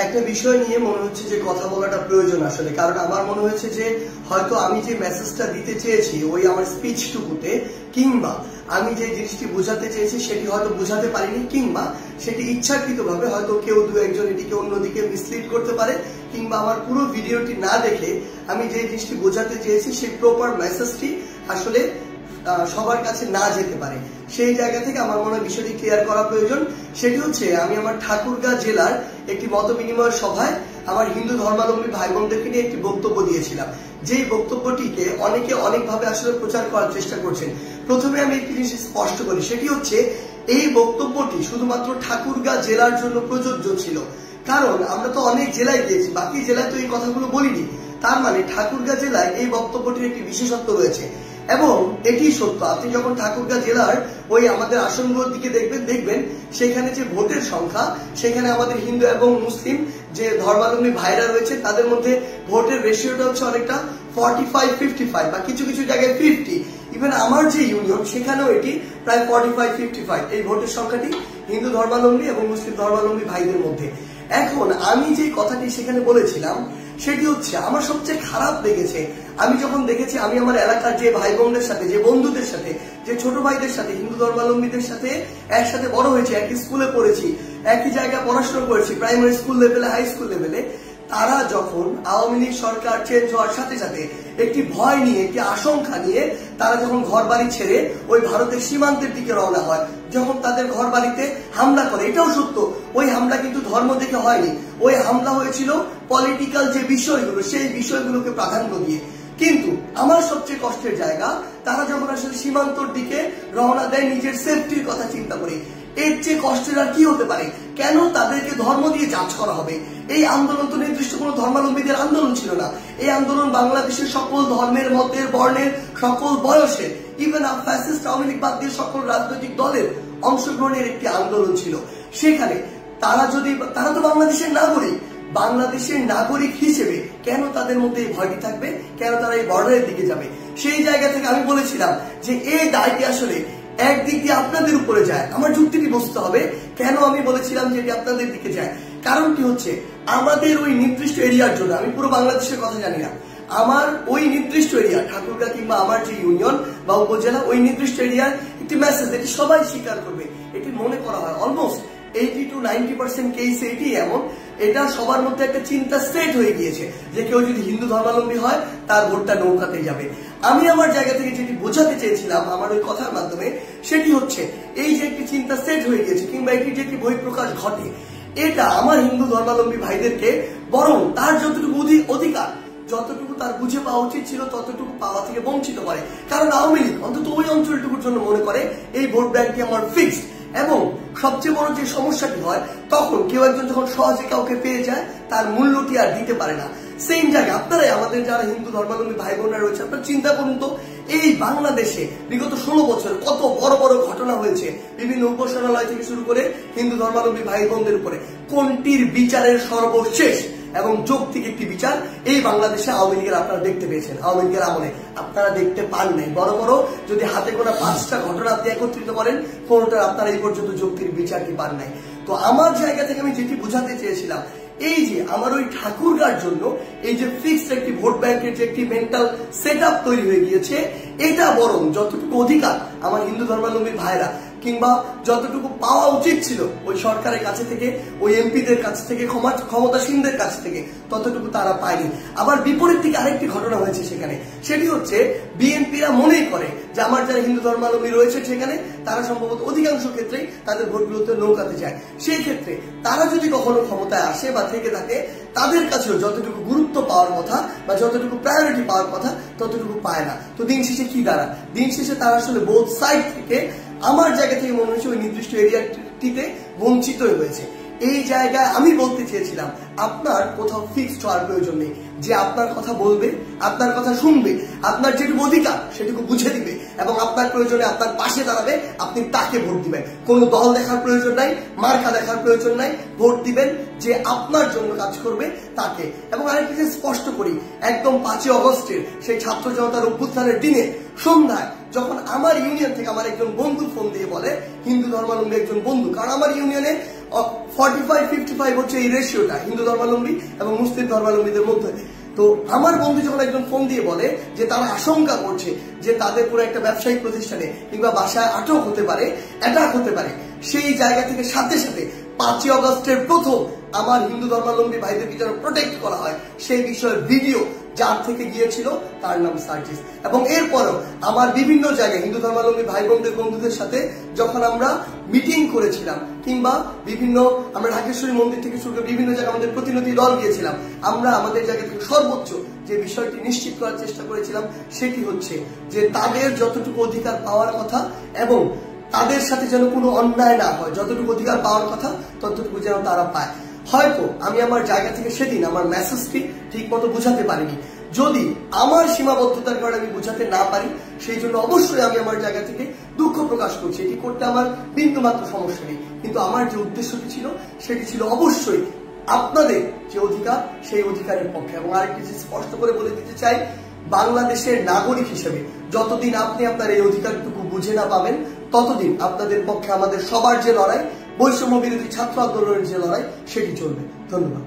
একটা বিষয় নিয়ে মনে হচ্ছে যে কথা বলাটা প্রয়োজন আসলে, কারণ আমার মনে হয়েছে যে হয়তো আমি যে মেসেজটা দিতে চেয়েছি ওই আমার স্পিচটুকুতে, কিংবা আমি যে জিনিসটি বোঝাতে চেয়েছি সেটি হয়তো বোঝাতে পারিনি, কিংবা সেটি ইচ্ছাকৃতভাবে হয়তো কেউ দু একজন এটিকে অন্যদিকে মিসলিড করতে পারে, কিংবা আমার পুরো ভিডিওটি না দেখে আমি যে জিনিসটি বোঝাতে চেয়েছি সেই প্রপার মেসেজটি আসলে সবার কাছে না যেতে পারে। সেই জায়গা থেকে আমার মনে হয় বিষয়টি ক্লিয়ার করা প্রয়োজন। সেটি হচ্ছে, আমি আমার ঠাকুরগাঁ জেলার একটি মত বিনিময় সভায় আমার হিন্দু ধর্মাবলম্বী ভাই বোনদেরকে নিয়ে একটি বক্তব্য দিয়েছিলাম, যেই বক্তব্যটিকে অনেকে অনেকভাবে আসলে প্রচার করার চেষ্টা করছেন। প্রথমে আমি একটি জিনিস স্পষ্ট করি, সেটি হচ্ছে এই বক্তব্যটি শুধুমাত্র ঠাকুরগাঁ জেলার জন্য প্রযোজ্য ছিল, কারণ আমরা তো অনেক জেলায় গিয়েছি, বাকি জেলায় তো এই কথাগুলো বলিনি। তার মানে ঠাকুরগাঁ জেলায় এই বক্তব্যটির একটি বিশেষত্ব রয়েছে, এবং এটি সত্য। আপনি যখন ঠাকুরগাঁ জেলার ওই আমাদের আসনগুলোর দিকে দেখবেন সেখানে যে ভোটের সংখ্যা, সেখানে আমাদের হিন্দু এবং মুসলিম যে ধর্মাবলম্বী ভাইরা রয়েছে তাদের মধ্যে ভোটের রেশিওটা হচ্ছে অনেকটা 45-55 বা কিছু কিছু জায়গায় 50। ইভেন আমার যে ইউনিয়ন সেখানেও এটি প্রায় 45-55 এই ভোটের সংখ্যাটি হিন্দু ধর্মাবলম্বী এবং মুসলিম ধর্মাবলম্বী ভাইদের মধ্যে। এখন আমি যে কথাটি সেখানে বলেছিলাম সেটি হচ্ছে, আমার সবচেয়ে খারাপ লেগেছে আমি যখন দেখেছি আমি আমার এলাকার যে ভাই বোনদের সাথে, যে বন্ধুদের সাথে, যে ছোট ভাইদের সাথে, হিন্দু ধর্মাবলম্বীদের সাথে একসাথে বড় হয়েছে, একই স্কুলে পড়েছি, একই জায়গায় পড়াশোনা করেছি, প্রাইমারি স্কুল লেভেলে, হাই স্কুল লেভেলে, তারা যখন আওয়ামী লীগ সরকার চেঞ্জ হওয়ার সাথে সাথে একটি ভয় নিয়ে, একটি আশঙ্কা নিয়ে তারা যখন ঘর বাড়ি ছেড়ে ওই ভারতের সীমান্তের দিকে রওনা হয়, যখন তাদের ঘর বাড়িতে হামলা করে, এটাও সত্য, ওই হামলা কিন্তু ধর্ম দেখে হয়নি, ওই হামলা হয়েছিল পলিটিক্যাল যে বিষয়গুলো সেই বিষয়গুলোকে প্রাধান্য দিয়ে। কিন্তু আমার সবচেয়ে কষ্টের জায়গা, তারা যখন আসলে সীমান্তর দিকে রওনা দেয় নিজের সেফটির কথা চিন্তা করে, এর চেয়ে কষ্টের আর কি হতে পারে? কেন তাদেরকে ধর্ম দিয়ে জাজ করা হবে? এই আন্দোলন তো নির্দিষ্ট কোনো ধর্মাবলম্বীদের আন্দোলন ছিল না, এই আন্দোলন বাংলাদেশের সকল ধর্মের, মতের, বর্ণের, সকল বয়সের, ইভেন ফ্যাসিস্ট আওয়ামী লীগ বাদ দিয়ে সকল রাজনৈতিক দলের অংশগ্রহণের একটি আন্দোলন ছিল। সেখানে তারা তো বাংলাদেশের নাগরিক, বাংলাদেশের নাগরিক হিসেবে কেন তাদের মধ্যে এই ভয়টি থাকবে? কেন তারা এই বর্ডারের দিকে যাবে? সেই জায়গা থেকে আমি বলেছিলাম যে এই দায়টি আসলে একদিক দিয়ে আপনাদের উপরে যায়। আমার যুক্তিটি বুঝতে হবে কেন আমি বলেছিলাম যে এটি আপনাদের দিকে যায়। কারণটি হচ্ছে, আমাদের ওই নির্দিষ্ট এরিয়ার জন্য, আমি পুরো বাংলাদেশের কথা জানি না, আমার ওই নির্দিষ্ট এরিয়া ঠাকুরগাঁ কিংবা আমার যে ইউনিয়ন বা উপজেলা, ওই নির্দিষ্ট এরিয়ার একটি মেসেজ, এটি সবাই স্বীকার করবে, এটি মনে করা হয় অলমোস্ট 80-90% কেস এটি এমন, এটা সবার মধ্যে একটা চিন্তা সেট হয়ে গিয়েছে যে কেউ যদি হিন্দু ধর্মাবলম্বী হয় তার ভোটটা নৌকাতে যাবে। আমি আমার জায়গা থেকে যেটি বোঝাতে চেয়েছিলাম আমার ওই কথার মাধ্যমে, সেটি হচ্ছে এই যে একটি চিন্তা সেট হয়ে গিয়েছে কিংবা এটি যে একটি বহিঃপ্রকাশ ঘটে, এটা আমার হিন্দু ধর্মাবলম্বী ভাইদেরকে বরং তার যতটুকু অধিকার, যতটুকু তার বুঝে পাওয়া উচিত ছিল ততটুকু পাওয়া থেকে বঞ্চিত করে। কারণ আওয়ামী লীগ অন্তত ওই অঞ্চলটুকুর জন্য মনে করে এই ভোট ব্যাংকটি আমার ফিক্সড, এবং সবচেয়ে বড় যে সমস্যাটি হয়, তখন কেউ একজন যখন সহজে কাউকে পেয়ে যায় তার মূল্যটি আর দিতে পারে না। সেম জায়গায় আপনারাই, আমাদের যারা হিন্দু ধর্মাবলম্বী ভাই বোনরা রয়েছে, আপনারা চিন্তা করুন তো, এই বাংলাদেশে বিগত 16 বছর কত বড় বড় ঘটনা হয়েছে, বিভিন্ন উপাসনালয় থেকে শুরু করে হিন্দু ধর্মাবলম্বী ভাই বোনদের উপরে, কোনটির বিচারের সর্বশেষ এবং যৌক্তিক একটি বিচার এই বাংলাদেশে আওয়ামী লীগের আপনারা দেখতে পেয়েছেন? আওয়ামী লীগের আমলে আপনারা দেখতে পান নাই। বড় বড় যদি হাতে গোনা 5টা ঘটনা আপনি একত্রিত করেন, কোনটার আপনারা এই পর্যন্ত যৌক্তিক বিচারটি পান নাই। তো আমার জায়গা থেকে আমি যেটি বোঝাতে চেয়েছিলাম, এই যে আমার ওই ঠাকুরগাঁর জন্য এই যে ফিক্সড একটি ভোট ব্যাংকের যে একটি মেন্টাল সেট আপ তৈরি হয়ে গিয়েছে, এটা বরং যতটুকু অধিকার আমার হিন্দু ধর্মাবলম্বী ভাইরা কিংবা যতটুকু পাওয়া উচিত ছিল ওই সরকারের কাছে থেকে, ওই এমপিদের কাছ থেকে, ক্ষমতাসীনদের কাছ থেকে, ততটুকু তারা পায়নি। আবার বিপরীত দিকে আরেকটি ঘটনা হয়েছে সেখানে, সেটি হচ্ছে বিএনপিরা মনেই করে যে আমার যারা হিন্দু ধর্মাবলম্বী রয়েছে সেখানে তারা সম্ভবত অধিকাংশ ক্ষেত্রেই তাদের ভোটগুলোতে নৌকাতে যায়। সেই ক্ষেত্রে তারা যদি কখনো ক্ষমতায় আসে বা থেকে থাকে, তাদের কাছেও যতটুকু গুরুত্ব পাওয়ার কথা বা যতটুকু প্রায়োরিটি পাওয়ার কথা ততটুকু পায় না। তো দিন শেষে কি দাঁড়ায়? দিন শেষে তারা আসলে বোথ সাইড থেকে, আমার জায়গা থেকে মনে হচ্ছে ওই নির্দিষ্ট এরিয়াটিতে বঞ্চিত হয়েছে। এই জায়গায় আমি বলতে চেয়েছিলাম, আপনার কোথাও ফিক্সড হওয়ার প্রয়োজন নেই, যে আপনার কথা বলবে, আপনার কথা শুনবে, আপনার যেটুকু অধিকার সেটুকু বুঝে দিবে এবং আপনার প্রয়োজনে আপনার পাশে দাঁড়াবে, আপনি তাকে ভোট দিবেন। কোনো দল দেখার প্রয়োজন নাই, মার্কা দেখার প্রয়োজন নাই, ভোট দিবেন যে আপনার জন্য কাজ করবে তাকে। এবং আরেকটি যে স্পষ্ট করি, একদম 5 অগস্টের সেই ছাত্র জনতার অভ্যুত্থানের দিনে সন্ধ্যায় যখন আমার ইউনিয়ন থেকে আমার একজন বন্ধু ফোন দিয়ে বলে, হিন্দু ধর্মাবলম্বী একজন বন্ধু, কারণ আমার ইউনিয়নে 45-55 হচ্ছে এই রেশিওটা হিন্দু ধর্মাবলম্বী এবং মুসলিম ধর্মাবলম্বীদের মধ্যে। তো আমার বন্ধু যখন একজন ফোন দিয়ে বলে যে তারা আশঙ্কা করছে যে তাদের পুরো একটা ব্যবসায়িক প্রতিষ্ঠানে কিংবা বাসায় আটক হতে পারে, অ্যাটাক হতে পারে, সেই জায়গা থেকে সাথে সাথে 5ই অগস্টের প্রথম আমার হিন্দু ধর্মাবলম্বী ভাইদেরকে যেন প্রোটেক্ট করা হয় সেই বিষয়ে ভিডিও যার থেকে গিয়েছিল তার নাম সার্জিস। এবং এরপরও আমার বিভিন্ন জায়গায় হিন্দু ধর্মাবলম্বী ভাই বোনদের বন্ধুদের সাথে যখন আমরা মিটিং করেছিলাম কিংবা বিভিন্ন আমরা ঢাকেশ্বরী মন্দির থেকে শুরু করে বিভিন্ন জায়গায় আমাদের প্রতিনিধি দল গিয়েছিলাম, আমরা আমাদের জায়গা থেকে সর্বোচ্চ যে বিষয়টি নিশ্চিত করার চেষ্টা করেছিলাম সেটি হচ্ছে যে তাদের যতটুকু অধিকার পাওয়ার কথা এবং তাদের সাথে যেন কোনো অন্যায় না হয়, যতটুকু অধিকার পাওয়ার কথা ততটুকু যেন তারা পায়। হয়তো আমি আমার জায়গা থেকে সেদিন আমার মেসেজটি ঠিক মতো বোঝাতে পারিনি, যদি আমার সীমাবদ্ধতার কারণে আমি বোঝাতে না পারি সেই জন্য অবশ্যই আমি আমার জায়গা থেকে দুঃখ প্রকাশ করছি, এটি করতে আমার বিন্দুমাত্র সমস্যা নেই। কিন্তু আমার যে উদ্দেশ্যটি ছিল সেটি ছিল অবশ্যই আপনাদের যে অধিকার সেই অধিকারের পক্ষে। এবং আরেকটি স্পষ্ট করে বলে দিতে চাই, বাংলাদেশের নাগরিক হিসেবে যতদিন আপনি আপনার এই অধিকারটুকু বুঝে না পাবেন ততদিন আপনাদের পক্ষে আমাদের সবার যে লড়াই, বৈষম্য বিরোধী ছাত্র আন্দোলনের যে লড়াই, সেটি চলবে। ধন্যবাদ।